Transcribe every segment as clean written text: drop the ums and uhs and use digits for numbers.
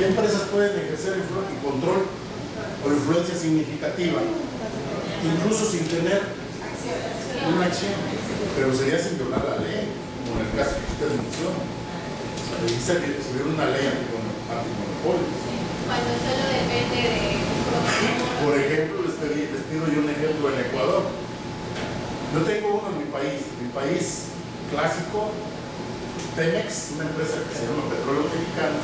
¿Qué empresas pueden ejercer control o influencia significativa, incluso sin tener una acción? Pero sería sin violar la ley, como en el caso que usted menciona. Dice que si hubiera una ley antimonopolio. Cuando solo depende de un programa. Por ejemplo, les pido yo un ejemplo en Ecuador. Yo tengo uno en mi país clásico, Pemex, una empresa que se llama Petróleo Mexicano,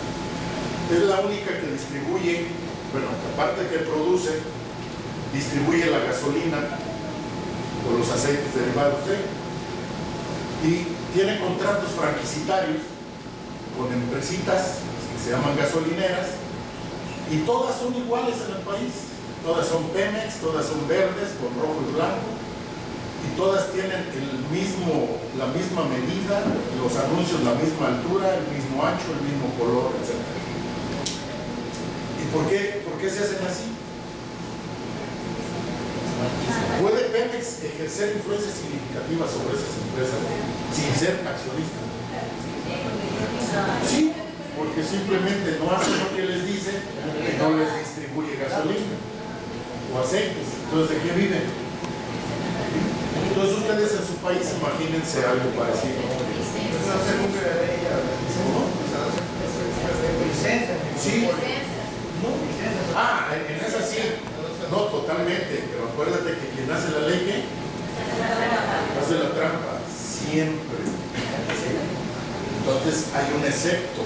es la única que distribuye, bueno, aparte de que produce, distribuye la gasolina o los aceites derivados de, y tiene contratos franquicitarios con empresitas que se llaman gasolineras, y todas son iguales en el país, todas son Pemex, todas son verdes con rojo y blanco, y todas tienen la misma medida, los anuncios la misma altura, el mismo ancho, el mismo color, etc. ¿Y por qué se hacen así? ¿Puede Pemex ejercer influencia significativa sobre esas empresas sin ser accionista? Sí, porque simplemente no hacen lo que les dice y no les distribuye gasolina o aceites. Entonces, ¿de qué viven? Entonces ustedes en su país imagínense algo parecido. Sí. Ah, en esa sí. No, totalmente. Pero acuérdate que quien hace la ley, ¿qué? Hace la trampa. Siempre. Entonces hay un excepto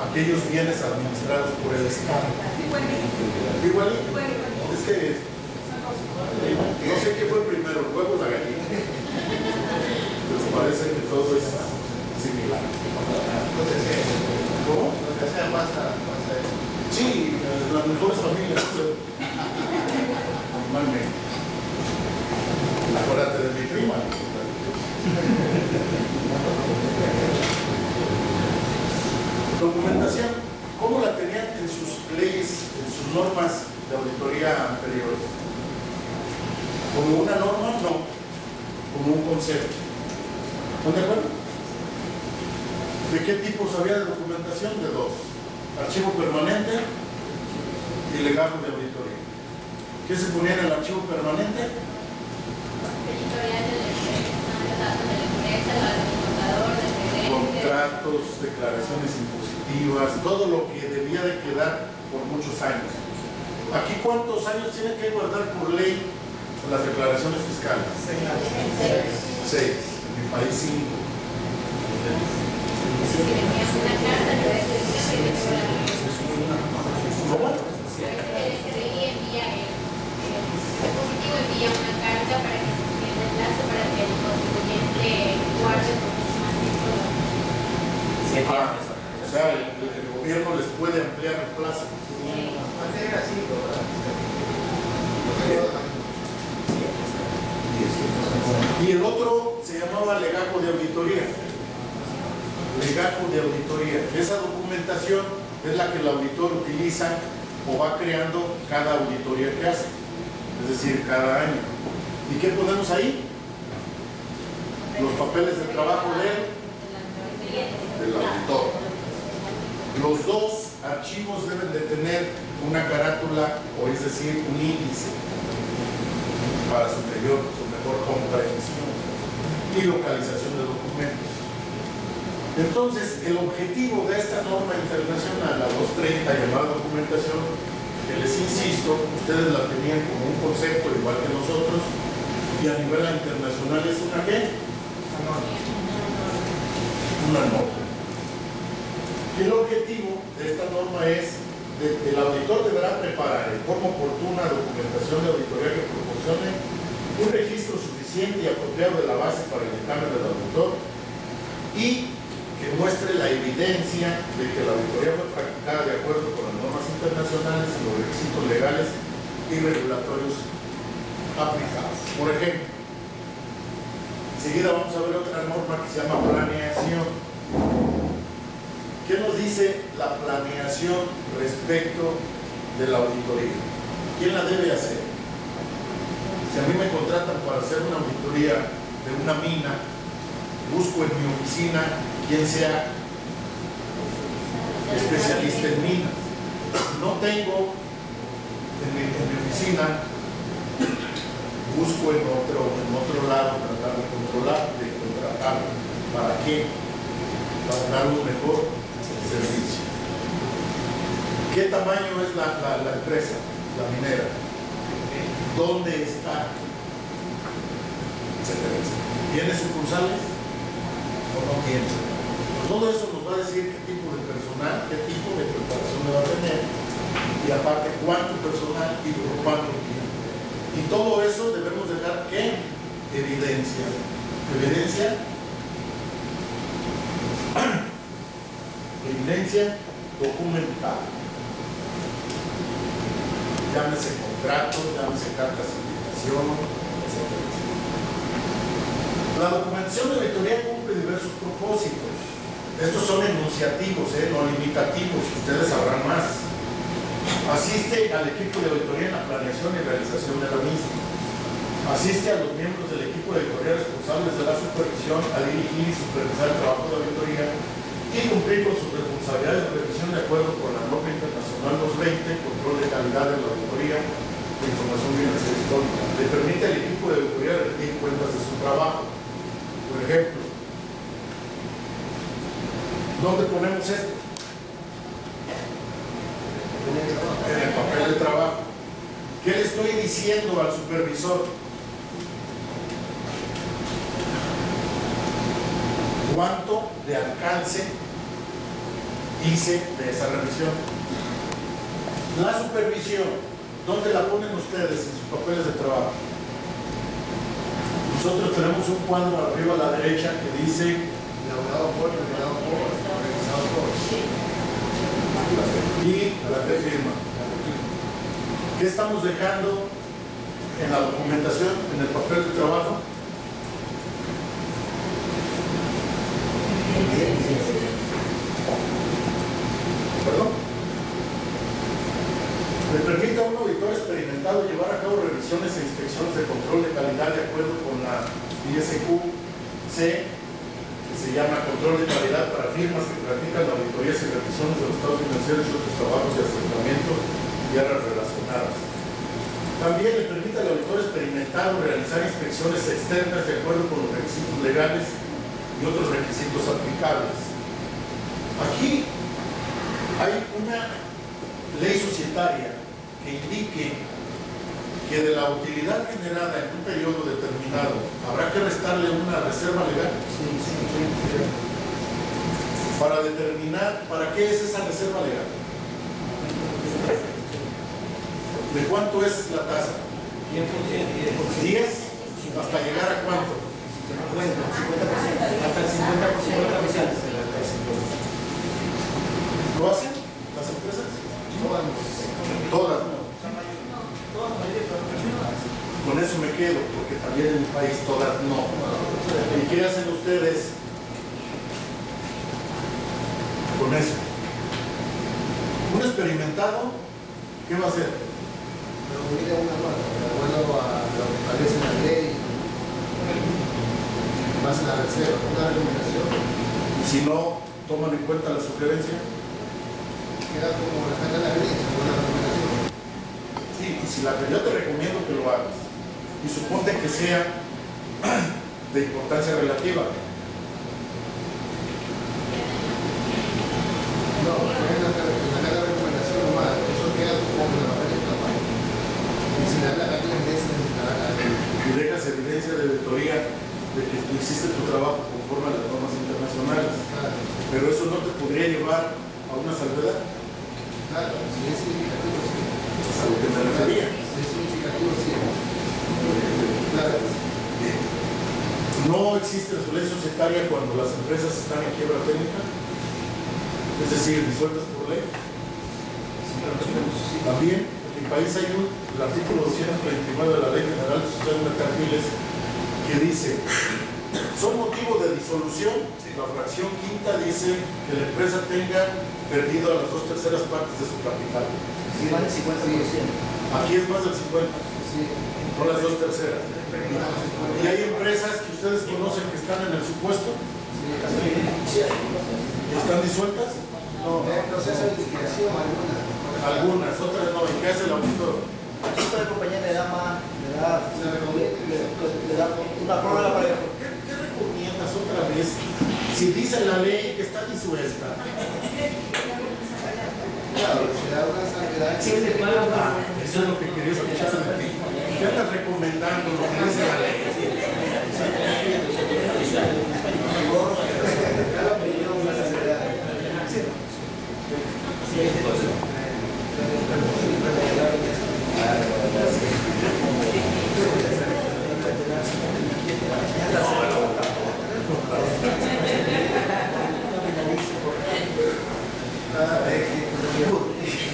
aquellos bienes administrados por el Estado. Igual, es que no sé qué fue primero, el huevo o la gallina. Pero parece que todo es similar. ¿Cómo? Sí, las mejores familias. Normalmente. Acuérdate de mi prima. Documentación, ¿cómo la tenían en sus leyes, en sus normas de auditoría anteriores? ¿Como una norma? No, como un concepto. ¿Están de acuerdo? ¿De qué tipos había de documentación? De dos: archivo permanente y legajo de auditoría. ¿Qué se ponía en el archivo permanente? Contratos, declaraciones impositivas, todo lo que debía de quedar por muchos años. Aquí, ¿cuántos años tienen que guardar por ley las declaraciones fiscales? 6. En mi país 5. ¿Cómo? Envía una carta para que se extienda el plazo para que el contribuyente guarde por mucho más tiempo. O sea, el gobierno les puede ampliar el plazo. Y el otro se llamaba legajo de auditoría. Legajo de auditoría. Esa documentación es la que el auditor utiliza o va creando cada auditoría que hace. Es decir, cada año. ¿Y qué ponemos ahí? Los papeles de trabajo del auditor. Los dos archivos deben de tener una carátula, o es decir, un índice para su mejor comprensión y localización de documentos. Entonces, el objetivo de esta norma internacional, la 230, llamada documentación, que les insisto, ustedes la tenían como un concepto igual que nosotros, y a nivel internacional es una ¿qué? Una norma. Y el objetivo de esta norma es el auditor deberá preparar en forma oportuna documentación de auditoría que proporcione un registro suficiente y apropiado de la base para el dictamen del auditor y que muestre la evidencia de que la auditoría fue practicada de acuerdo con las normas internacionales y los requisitos legales y regulatorios aplicados. Por ejemplo, enseguida vamos a ver otra norma que se llama planeación. ¿Qué nos dice la planeación respecto de la auditoría? ¿Quién la debe hacer? Si a mí me contratan para hacer una auditoría de una mina, busco en mi oficina quien sea especialista en minas. No tengo en mi oficina, busco en otro lado tratar de controlar, de contratar. ¿Para qué? Para dar un mejor servicio. ¿Qué tamaño es la empresa, la minera? ¿Dónde está? Etcétera, etcétera. ¿Tiene sucursales o no tiene? Todo eso nos va a decir qué tipo de personal, qué tipo de preparación va a tener y aparte cuánto personal y por cuánto tiempo. Y todo eso debemos dejar ¿qué? Evidencia. Evidencia documental. Llámese contratos, llámese cartas de invitación, etc. La documentación de auditoría cumple diversos propósitos. Estos son enunciativos, no limitativos, ustedes sabrán más. Asiste al equipo de auditoría en la planeación y realización de la misma. Asiste a los miembros del equipo de auditoría responsables de la supervisión a dirigir y supervisar el trabajo de auditoría y cumplir con sus responsabilidades de revisión de acuerdo con la norma internacional 220, control de calidad de la auditoría de información financiera histórica. Le permite al equipo de auditoría rendir cuentas de su trabajo. Por ejemplo, ¿dónde ponemos esto? En el papel de trabajo. ¿Qué le estoy diciendo al supervisor? ¿Cuánto de alcance hice de esa revisión? La supervisión, ¿dónde la ponen ustedes en sus papeles de trabajo? Nosotros tenemos un cuadro arriba a la derecha que dice elaborado por, realizado por. Y la que firma. ¿Qué estamos dejando en la documentación, en el papel de trabajo? ¿Perdón? Le permite a un auditor experimentado llevar a cabo revisiones e inspecciones de control de calidad de acuerdo con la ISQ-C, que se llama control de calidad para firmas que practican auditorías y revisiones de los estados financieros y otros trabajos de aseguramiento y áreas relacionadas. También le permite al auditor experimentado realizar inspecciones externas de acuerdo con los requisitos legales y otros requisitos aplicables. Aquí hay una ley societaria que indique que de la utilidad generada en un periodo determinado habrá que restarle una reserva legal. Para determinar para qué es esa reserva legal. ¿De cuánto es la tasa? 10%. 10 hasta llegar a cuánto? 50%, hasta el 50%. ¿Lo hacen las empresas? Todas. Con eso me quedo, porque también en mi país todas no. ¿Y qué hacen ustedes con eso? Un experimentado, ¿qué va a hacer? Reunir una norma, de acuerdo a lo que establece la ley, más la reserva, una recomendación. Y si no toman en cuenta la sugerencia, queda como rescata la evidencia, una recomendación. sí, y si yo te recomiendo que lo hagas, y suponte que sea de importancia relativa. No, es la recomendación nomás, eso queda como la papel de trabajo. Y si la evidencia y dejas evidencia de auditoría de que tú hiciste tu trabajo conforme a las normas internacionales. Claro. Pero eso no te podría llevar a una salvedad. Claro, si es significativo, sí. Es a lo que me refería. Si es significativo, sí. Claro. Bien. No existe insolvencia societaria cuando las empresas están en quiebra técnica, es decir, disueltas por ley. También en mi país hay el artículo 229 de la Ley General de Sociedades Mercantiles que dice: son motivo de disolución. La fracción quinta dice que la empresa tenga perdido a las 2/3 partes de su capital. Sí, más del 50%. Aquí es más del 50%, Sí. no las 2/3. Y hay empresas que ustedes conocen que están en el supuesto, Sí. ¿están disueltas? No, no sé proceso de liquidación, algunas, otras no. ¿Y qué hace el auditor? Aquí la compañía le da más, le da una prórroga para el... ¿Qué recomiendas otra vez? Si dice la ley que está disuelta. Claro, se da una salvedad. Eso es lo que quería escuchar de ti. ¿Qué estás recomendando lo que dice la ley?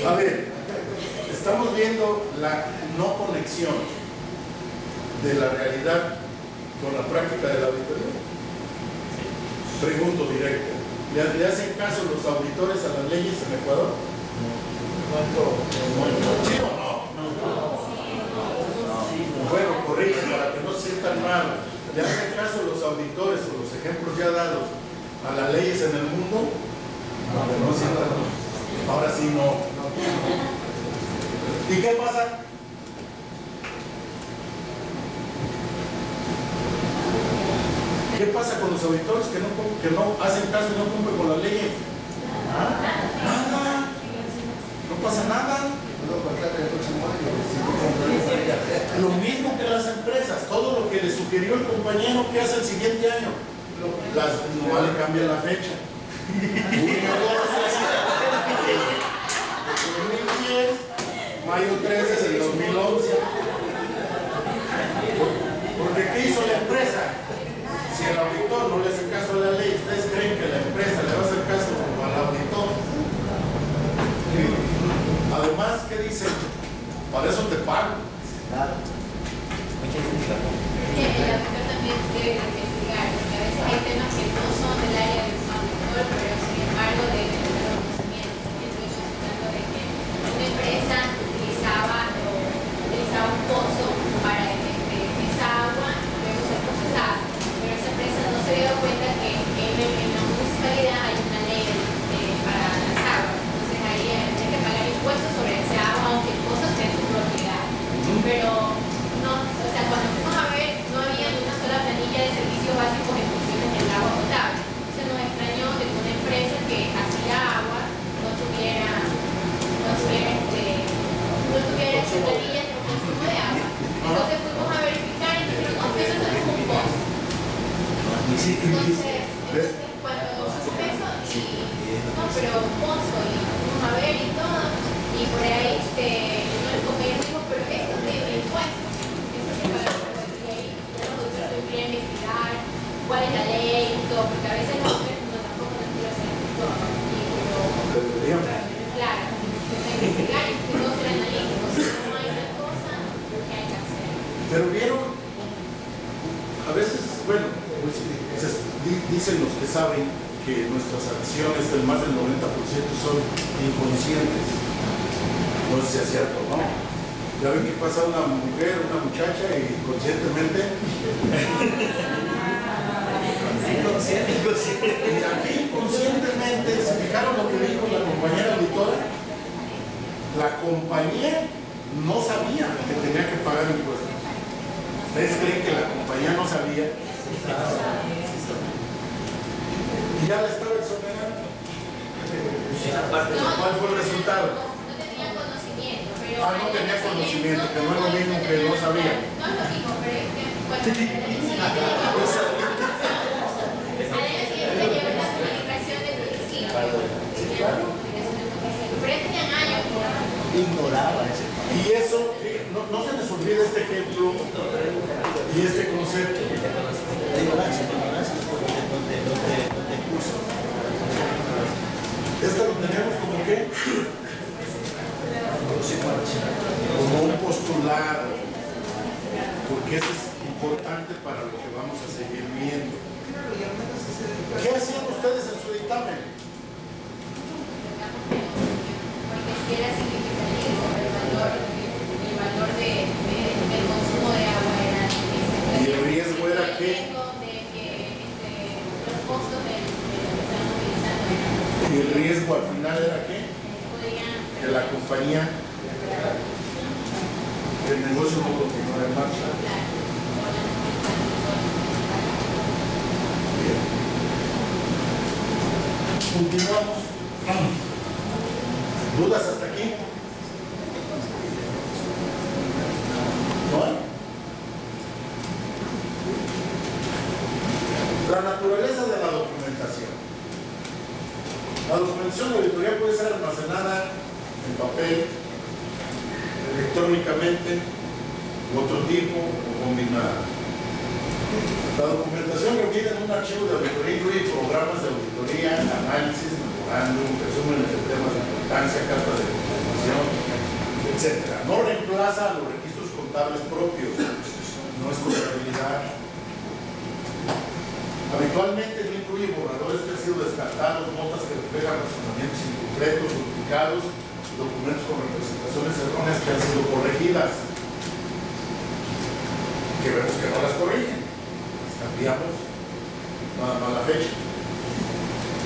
A ver, estamos viendo la no conexión de la realidad con la práctica de la auditoría. Pregunto directo, ¿le hacen caso los auditores a las leyes en Ecuador? ¿Sí o no? Bueno, corrige para que no se sientan mal. ¿Le hacen caso los auditores o los ejemplos ya dados a las leyes en el mundo? No sientan mal. Ahora sí no. ¿Y qué pasa? ¿Qué pasa con los auditores que no hacen caso y no cumplen con las leyes? Nada. No pasa nada. Lo mismo que las empresas, todo lo que le sugirió el compañero que hace el siguiente año, no le cambia la fecha. 2010, mayo 13 es el 2011. Porque ¿qué hizo la empresa? Si el auditor no le hace caso a la ley, ¿ustedes creen que la empresa le va a hacer caso al auditor? Además, ¿qué dicen? Para eso te pago. Claro. El auditor también debe investigar, porque a veces hay temas que no son del área del auditor, pero sin embargo deben tener conocimiento. Estoy citando de que una empresa utilizaba un pozo para esa agua luego se procesaba, pero esa empresa no se dio cuenta que en la municipalidad hay una ley para las aguas, entonces ahí hay que pagar impuestos sobre esa agua, aunque el pozo esté en su propiedad. Pero no, o sea, cuando fuimos a ver, no había ni una sola planilla de servicios básicos en funciones del agua potable. Entonces nos extrañó de que una empresa que hacía agua no tuviera esa planilla de consumo de agua. Entonces fuimos a verificar y dijeron, no, eso no es un pozo. Entonces cuando supe eso, no, pero un pozo, y fuimos a ver y todo, y por ahí uno del compañero dijo, pero esto tiene impuestos, esto se paga impuestos, y ahí nosotros queríamos investigar cuál es la ley y todo, porque a veces los hombres no tampoco nos quiero hacer todo, claro, investigar y que todos eran analíticos, si no hay una cosa, ¿qué hay que hacer? Pero vieron, a veces, bueno, dicen los que saben que nuestras acciones del más del 90% son inconscientes. No sé si es cierto, ¿no? Ya ven que pasa una mujer, una muchacha y conscientemente. Y aquí conscientemente, ¿se fijaron lo que dijo la compañera auditora? La compañía no sabía que tenía que pagar impuestos. ¿Ustedes creen que la compañía no sabía? Y ya la estaba exonerando. ¿Cuál fue el resultado? No tenía conocimiento, pero... No tenía conocimiento, que no es lo mismo que no sabía. No es lo mismo, pero es que cuando al año siguiente lleva la comunicación de domicilio. Pero tenían años. Ignoraba ese. Y eso, no se les olvida este ejemplo y este concepto. La ignorancia donde puso. Esto lo tenemos como qué? Como un postulado, porque eso es importante para lo que vamos a seguir viendo. ¿Qué hacían ustedes en su dictamen? Porque si era significativo el valor del consumo de agua era... ¿Y el riesgo era qué? De que los costos de lo que estaban utilizando eran... ¿Y el riesgo al final era qué? que la compañía, el negocio no continúa en marcha. Bien. Continuamos. ¿Dudas hasta aquí? ¿No hay? La naturaleza de la documentación. La documentación de auditoría puede ser almacenada en papel, electrónicamente, u otro tipo, o combinada. La documentación reunida en un archivo de auditoría incluye programas de auditoría, análisis, memorándum, resúmenes de temas de importancia, cartas de confirmación, etc. No reemplaza los registros contables propios, no es contabilidad. Habitualmente no incluye borradores que han sido descartados, notas que reflejan razonamientos incompletos, duplicados, documentos con representaciones erróneas que han sido corregidas, que vemos que no las corrigen, las cambiamos nada más la fecha.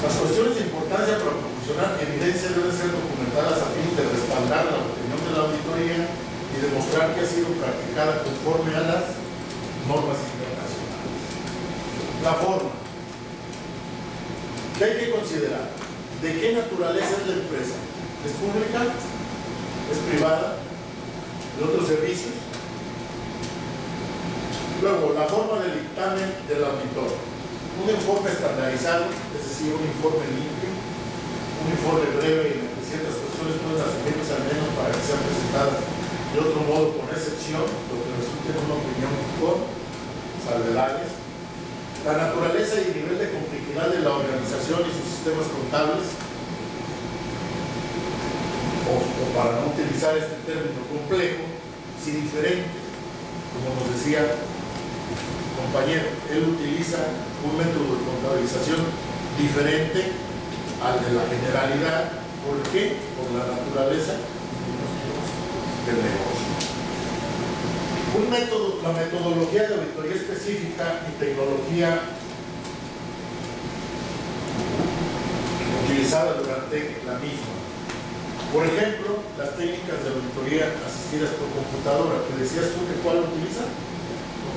Las cuestiones de importancia para proporcionar evidencia deben ser documentadas a fin de respaldar la opinión de la auditoría y demostrar que ha sido practicada conforme a las normas internacionales. La forma. ¿Qué hay que considerar? ¿De qué naturaleza es la empresa? ¿Es pública? ¿Es privada? ¿De otros servicios? Luego, la forma del dictamen del auditor. Un informe estandarizado, es decir, un informe limpio, un informe breve en el que ciertas cuestiones pueden asumirse al menos para que sean presentadas de otro modo, con excepción, lo que resulte en una opinión con salvedades. La naturaleza y el nivel de complejidad de la organización y sus sistemas contables, o para no utilizar este término complejo, si diferente, como nos decía el compañero, él utiliza un método de contabilización diferente al de la generalidad. ¿Por qué? Por la naturaleza del negocio. La metodología de auditoría específica y tecnología utilizada durante la misma. Por ejemplo, las técnicas de auditoría asistidas por computadora, que decías tú que cuál utiliza.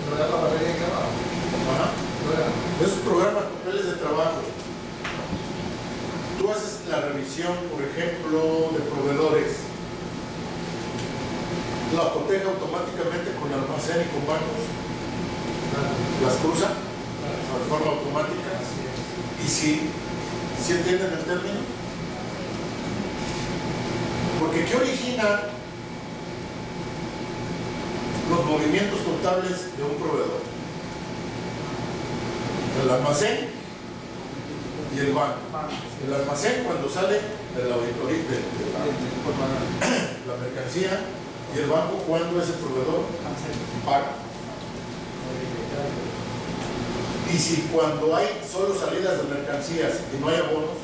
Programa para leer abajo. Ajá. Esos programas, papeles de trabajo. Tú haces la revisión, por ejemplo, de proveedores. La coteja automáticamente con almacén y con bancos. Las cruza de forma automática. Y si entienden el término. Porque ¿qué origina los movimientos contables de un proveedor? El almacén y el banco. El almacén cuando sale de la auditoría de la mercancía, y el banco cuando ese proveedor paga. Y si cuando hay solo salidas de mercancías y no hay abonos,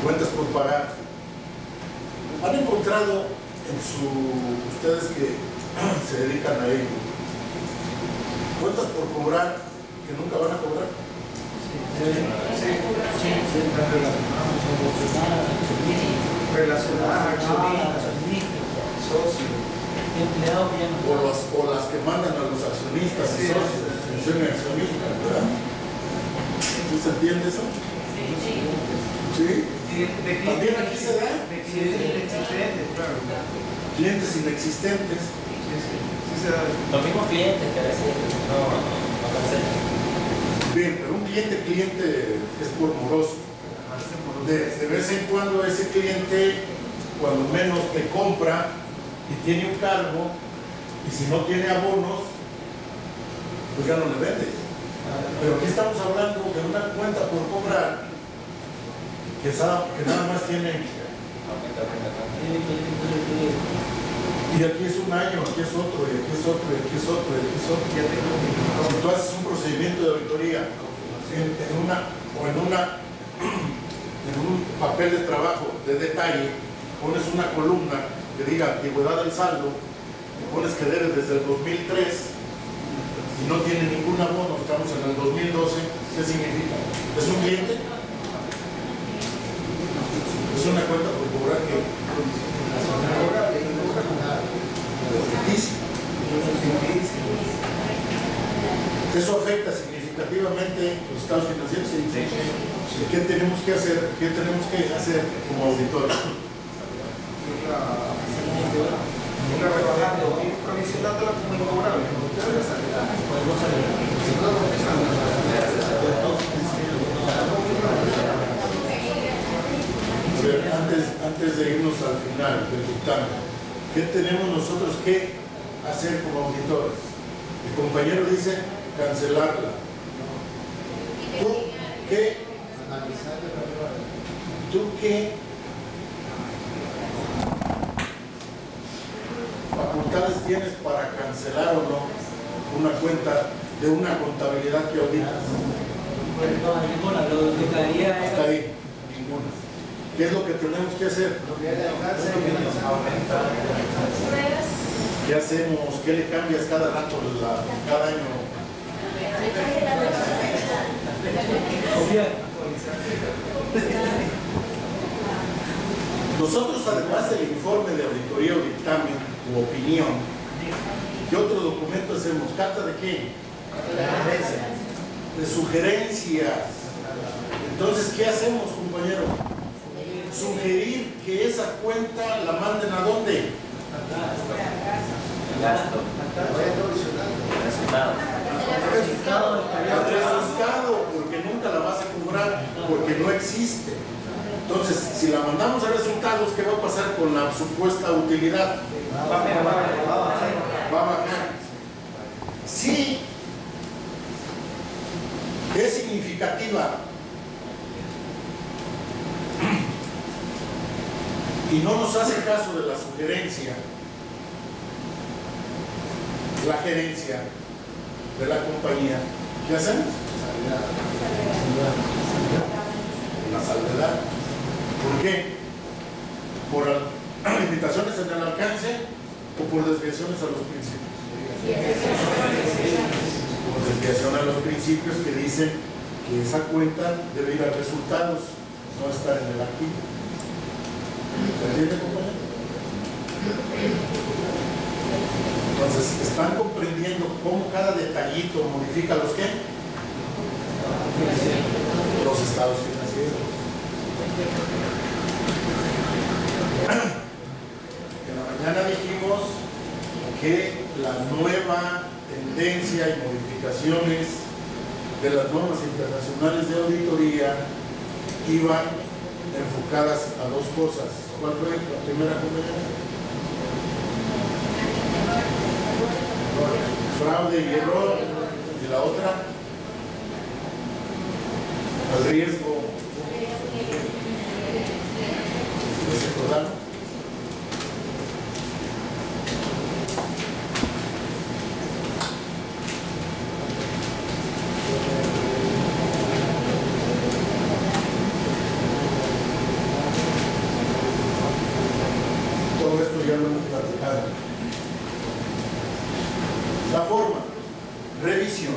cuentas por pagar. ¿Han encontrado ustedes que se dedican a ello, cuentas por cobrar que nunca van a cobrar? Relacionada, socio, o las que mandan a los accionistas y socios, función accionista, ¿verdad? ¿Sí se entiende eso? ¿Sí? También aquí se da. De clientes inexistentes, claro. Clientes inexistentes. Sí se da. Los mismos clientes que a veces no cancelan. Bien, pero un cliente es por moroso. De vez en cuando ese cliente, cuando menos te compra y tiene un cargo, y si no tiene abonos, pues ya no le vendes. Pero aquí estamos hablando de una cuenta por cobrar que nada más tiene, y aquí es un año, aquí es otro, y aquí es otro, y aquí es otro, y aquí es otro. Si tú haces un procedimiento de auditoría en un papel de trabajo de detalle, pones una columna que diga antigüedad del saldo, y pones que debes desde el 2003, y no tiene ningún abono, estamos en el 2012, ¿qué significa? ¿Es un cliente? Es una cuenta por cobrar que eso afecta significativamente los estados financieros. ¿Qué tenemos que hacer? ¿Qué tenemos que hacer como auditores? Provisionándola como incobrable. Antes de irnos al final del dictamen, ¿qué tenemos nosotros que hacer como auditores? El compañero dice cancelarla. ¿Tú qué? ¿Tú qué facultades tienes para cancelar o no una cuenta de una contabilidad que auditas? Ninguna, lo indicaría Hasta ahí, ninguna. ¿Qué es lo que tenemos que hacer? ¿Qué hacemos? ¿Qué le cambias cada rato, cada año? Nosotros, además del informe de auditoría o dictamen u opinión, ¿qué otro documento hacemos? ¿Carta de qué? De sugerencias. Entonces, ¿qué hacemos, compañero? Sugerir que esa cuenta la manden ¿a dónde? gasto. Refrescado, porque nunca la vas a cobrar, porque no existe. Entonces, si la mandamos a resultados, ¿qué va a pasar con la supuesta utilidad? Va a bajar. Sí, es significativa. Y no nos hace caso de la sugerencia, la gerencia de la compañía. ¿Qué hacemos? La salvedad. ¿Por qué? ¿Por limitaciones en el alcance o por desviaciones a los principios? Por desviación a los principios que dicen que esa cuenta debe ir a resultados, no estar en el activo. ¿Se entiende, compañero? Entonces, ¿están comprendiendo cómo cada detallito modifica los qué? Los estados financieros. En la mañana dijimos que la nueva tendencia y modificaciones de las normas internacionales de auditoría iban enfocadas a dos cosas. ¿Cuál fue la primera, compañera? Fraude y error. Y la otra, el riesgo. ¿Se acordaron? Todo esto ya lo hemos platicado. La forma, revisión.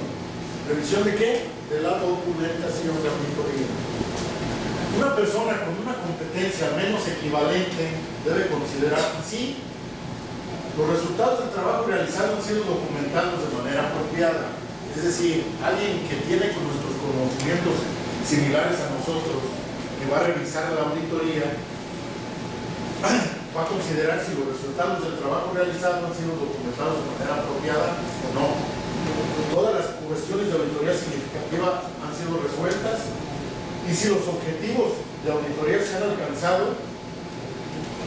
¿Revisión de qué? De la documentación de auditoría. Una persona con una competencia al menos equivalente debe considerar que sí, los resultados del trabajo realizado han sido documentados de manera apropiada. Es decir, alguien que tiene con nuestros conocimientos similares a nosotros, que va a revisar la auditoría, va a considerar si los resultados del trabajo realizado han sido documentados de manera apropiada o no. Todas las cuestiones de auditoría significativa han sido resueltas y si los objetivos de auditoría se han alcanzado,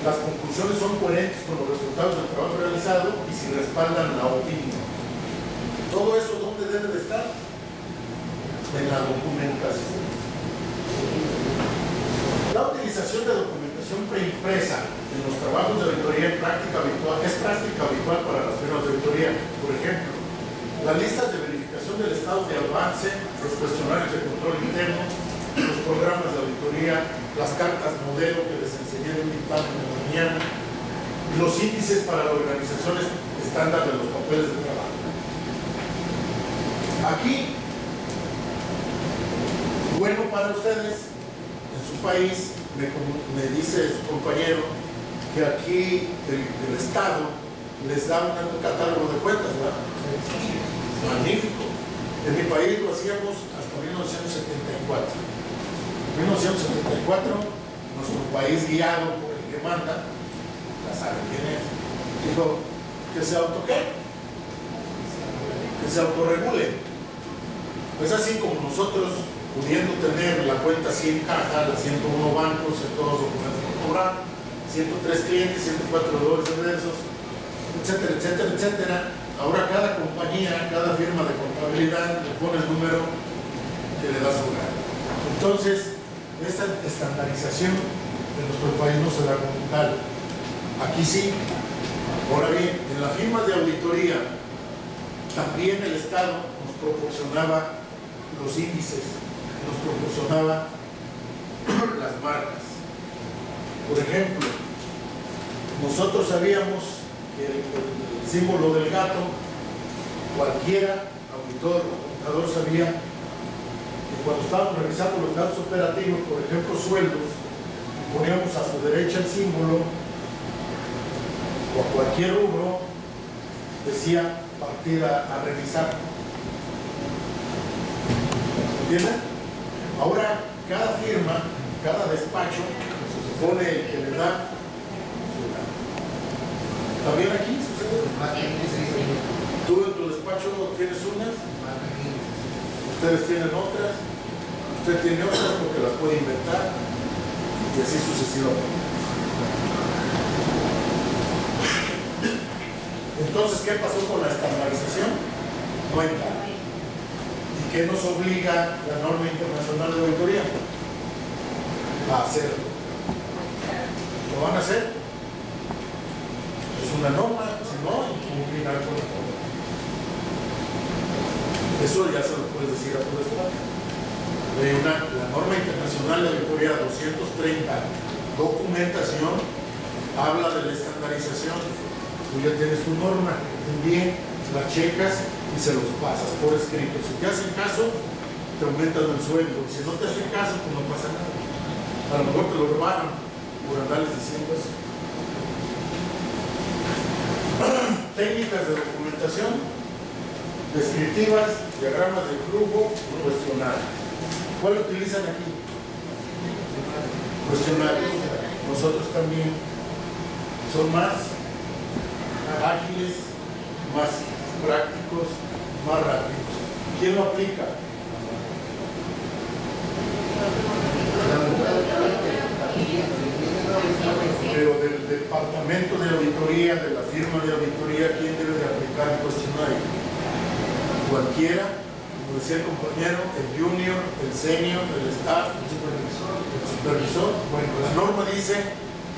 las conclusiones son coherentes con los resultados del trabajo realizado y si respaldan la opinión. Todo eso, ¿dónde debe de estar? En la documentación. La utilización de documentación preimpresa en los trabajos de auditoría en práctica habitual es práctica habitual para las firmas de auditoría. Por ejemplo, las listas de verificación del estado de avance, los cuestionarios de control interno, los programas de auditoría, las cartas modelo que les enseñé en un dictamen de la mañana, los índices para la organización estándar de los papeles de trabajo. Aquí, bueno para ustedes, en su país, me dice su compañero que aquí el Estado les da un catálogo de cuentas, ¿verdad? Magnífico. En mi país lo hacíamos hasta 1974. En 1974, nuestro país guiado por el que manda, ya saben quién es, dijo que se que se autorregule. Es así como nosotros, pudiendo tener la cuenta 100 caja, las 101 bancos, todos los documentos por cobrar, 103 clientes, 104 deudores reversos, etcétera, etcétera, etcétera. Ahora cada compañía, cada firma de contabilidad le pone el número que le da su lugar. Entonces, esta estandarización en nuestro país no se da como tal. Aquí sí. Ahora bien, en la firma de auditoría, también el Estado nos proporcionaba los índices, nos proporcionaba las marcas. Por ejemplo, nosotros sabíamos que el símbolo del gato, cualquiera, auditor o contador sabía que cuando estábamos revisando los datos operativos, por ejemplo sueldos, poníamos a su derecha el símbolo o a cualquier rubro, decía partida a revisar. ¿Entienden? Ahora cada firma, cada despacho pone el que le da. ¿También aquí sucede? ¿Tú en tu despacho tienes unas? Ustedes tienen otras. Usted tiene otras porque las puede inventar. Y así sucesivamente. Entonces, ¿qué pasó con la estandarización? No hay nada. ¿Y qué nos obliga la norma internacional de auditoría? A hacerlo. ¿Lo van a hacer? Es una norma, si no, incumplir algo con la norma. Eso ya se lo puedes decir a tu despacho. La norma internacional de auditoría 230, documentación, habla de la estandarización. Tú ya tienes tu norma, bien, la checas y se los pasas por escrito. Si te hacen caso, te aumentan el sueldo. Si no te hacen caso, pues no pasa nada. A lo mejor te lo rebajan por andarles diciendo eso. Técnicas de documentación, descriptivas, diagramas de flujo, cuestionarios. ¿Cuál utilizan aquí? Cuestionarios. Nosotros también. Son más ágiles, más prácticos, más rápidos. ¿Quién lo aplica? Pero del departamento de auditoría, de la firma de auditoría, ¿quién debe de aplicar el cuestionario? Cualquiera, como decía el compañero, el junior, el senior, el staff, el supervisor. Bueno, la norma dice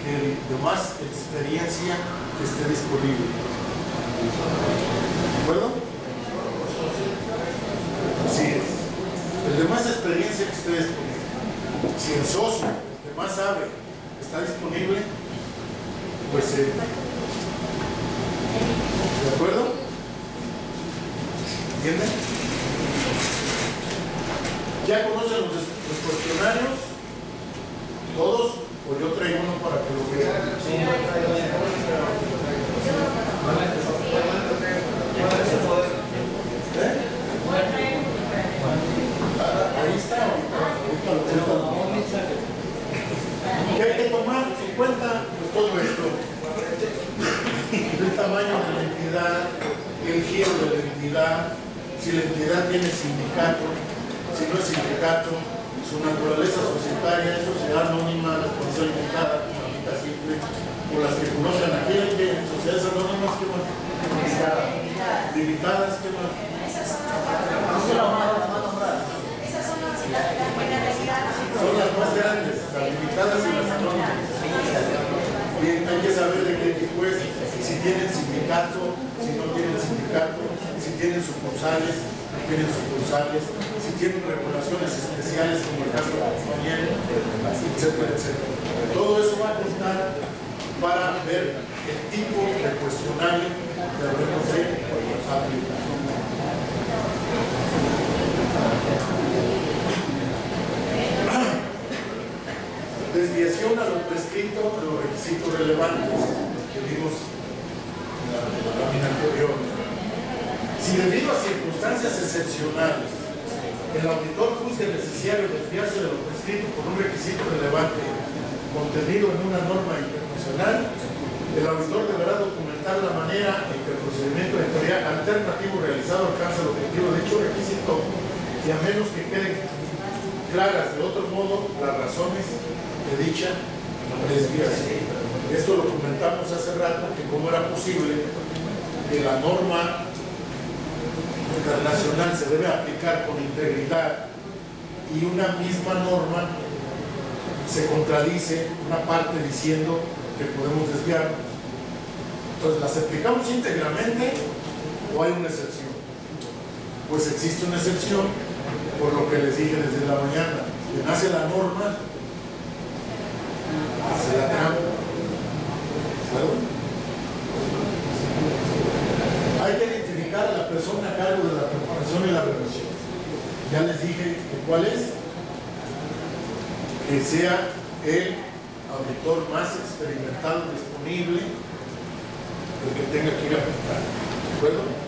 que el de más experiencia que esté disponible. ¿De acuerdo? Así es. El de más experiencia que esté disponible. Si el socio, el que más sabe, está disponible, pues ¿de acuerdo? ¿Entienden? ¿Ya conocen los cuestionarios? ¿Todos? ¿O yo traigo uno para que lo vean? Ahí está, ahorita lo ¿qué hay que tomar en cuenta? Pues todo esto. El tamaño de la entidad, el giro de la entidad, si la entidad tiene sindicato, si no es sindicato, su naturaleza societaria, sociedad anónima, responsabilidad limitada, económica simple, o las que conozcan aquí en sociedades anónimas, ¿qué más? Limitadas, ¿qué más? Son las más grandes, las limitadas y las anónimas. Bien, hay que saber de qué tipo es, si tienen sindicato, si no tienen sindicato, si tienen sucursales, no tienen sucursales, si tienen regulaciones especiales como el caso de la compañía, etcétera, etcétera. Todo eso va a contar para ver el tipo de cuestionario que habremos de aplicar. desviación a lo prescrito de los requisitos relevantes que vimos en la lámina anterior. Si debido a circunstancias excepcionales el auditor juzgue necesario desviarse de lo prescrito por un requisito relevante contenido en una norma internacional, el auditor deberá documentar la manera en que el procedimiento editorial alternativo realizado alcanza el objetivo de dicho requisito y a menos que queden claras de otro modo las razones de dicha desviación. Esto lo comentamos hace rato, que cómo era posible que la norma internacional se debe aplicar con integridad y una misma norma se contradice una parte diciendo que podemos desviarnos. Entonces, ¿las aplicamos íntegramente o hay una excepción? Pues existe una excepción, por lo que les dije desde la mañana. Quien hace la norma, hace la trampa. ¿Claro? Hay que identificar a la persona a cargo de la preparación y la revisión. Ya les dije cuál es. Que sea el auditor más experimentado disponible, el que tenga que ir a aplicar. ¿De acuerdo?